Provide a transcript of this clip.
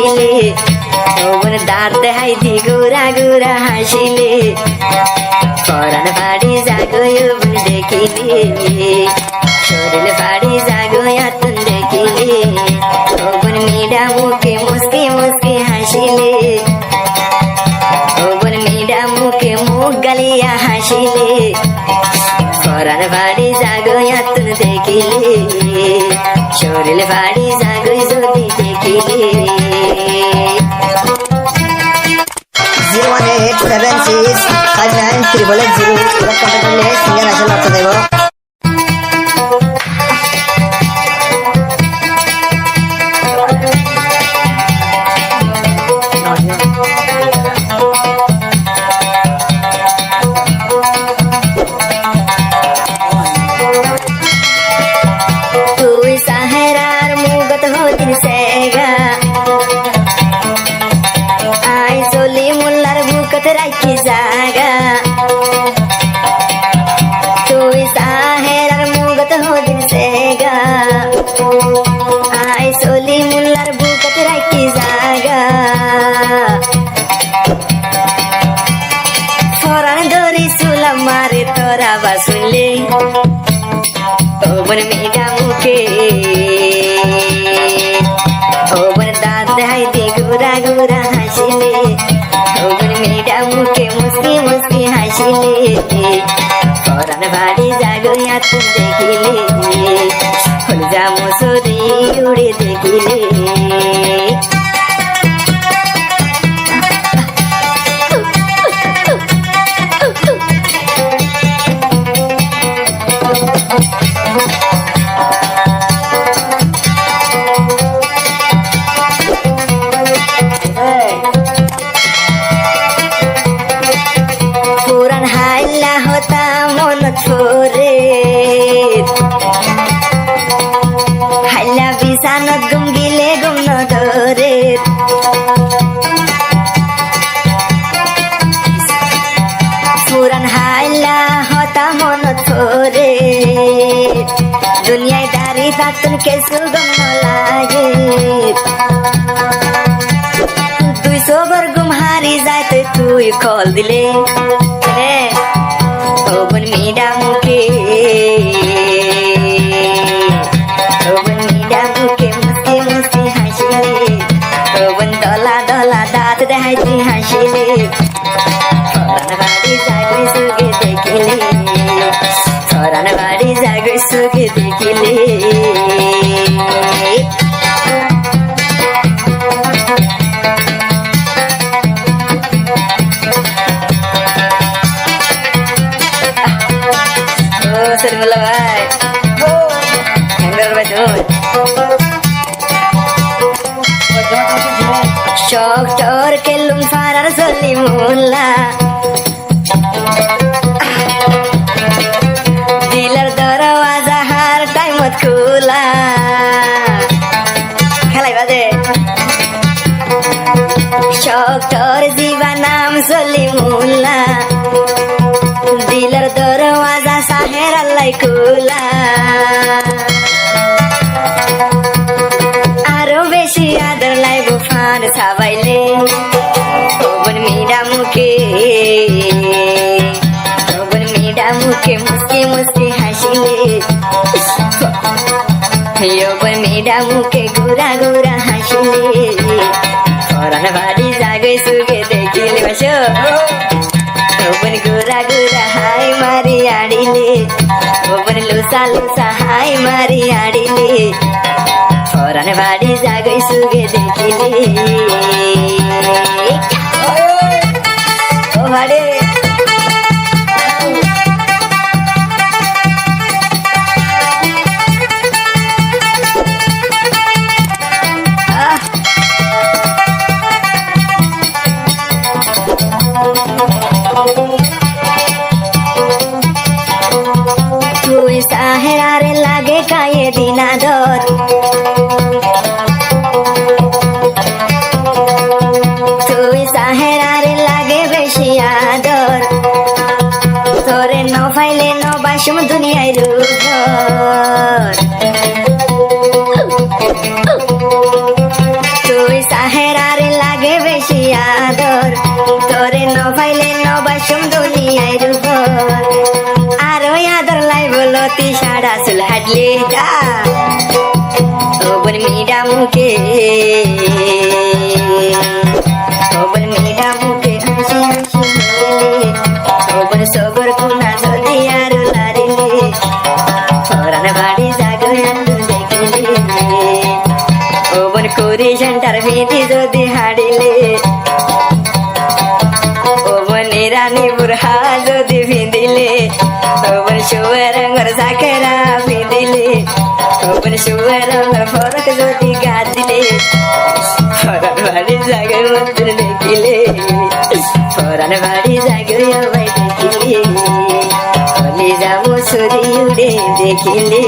হাসিলে ওবন দাঁত দেখাই দি গোরা গোরা হাসিলে পরাণ বাড়ি জাগয় ওবন দেখিলে শরীর বাড়ি জাগয় আতন দেখিলে ওবন মিডা মুখে মুসকি মুসকি হাসিলে ওবন মিডা মুখে মুখ গালিয়া হাসিলে পরাণ বাড়ি জাগয় আতন দেখিলে শরীর বাড়ি জাগয় যদি দেখিলে 018765930 কন্ট্যাক্ট করলে সিঙ্গার আসলে অর্থ দেব। তুই সাহেরার মুগত হতিন সেগা আই চলি মোল্লার বুকত রাখি জাগা তুই সাহেরার মুগত হতিন সেগা আই চলি মোল্লার বুকত রাখি জাগা ফরান ধরি সুলাম মারে তোরা বাসুলে ওবন মিডা মুখে ওবন দাঁত দেখাই দি গোরা গোরা হাসিলে ওবন মিডা মুখে মুসকি মুসকি হাসিলে পরাণ বাড়ি জাগয়া তুম দেখিলে ফুল জামু সরি উড়ে দেখিলে পুরান হাইলা হতা মন ছোরে হাইলা বিছানত গুম গিলে গুম নধরে পুরান হাইলা হতা মন ছোরে দুনিয়ায় দাঁড়ি থাকতুন কেসু গম লাগে তুই সবর গুম হারি যাইতে তুই কল দিলে ওবন মিডা মুখে ওবন মিডা মুখে মুসকি মুসকি হাসিলে ওবন দলা দলা দাঁত দেখাইতি হাসিলে পরাণ বাড়ি জাগই সুগে দেখিলে পরাণ বাড়ি জাগই সুগে দেখিলে Sermula vai, Hengar bajoi. Shok tor kelum farar soli mulla. Dilar darwaza har time mat khula. Khalai bade. Shok tor jiva naam soli mulla. Dilar darwaza saher allai khula aro beshi adar lai bufan sabaile oban mida mukhe muski muski hasile oban mida mukhe gura gura hasile poran badi jagai suge dekhile basho oban gura gura hai mari adile oban lusa lusa hai mari adile poran badi jagai suge dekhile o bade তুই সাহেরারে লাগে কায়ে দিনাদর তুই সাহেরারে লাগে বেশি আদর তোরে ন ফাইলে ন বাসম দুনিয়ায় রূপর তুই সাহের আরে লাগে বেশি আদর তোরে ন পাইলে নবাসম দুনিয়ায় রূপর আর ওই আদর লাই বলো তি সাড়া চুল হাটলে যা ওবন মিডা মুখে ওবন মিডা মুখে হাসি হাসি ওবন সবর কুনা যদি আর লারিলে ফরান বাড়ি জাগয়ান দেখিলে ওবন করি সেন্টার ভিদি যদি হাড়িলে ওবন রানী বুড়হা যদি ভিদিলে ওবন শুয়ার রঙর সাকেরা ভিদিলে ওবন শুয়ার রঙর ফরক যদি গাদিলে ফরান বাড়ি জাগে মন্দির দেখিলে ফরান বাড়ি জাগে ভাই দেখিলে বলি যাবো সুরি উড়ে দেখিলে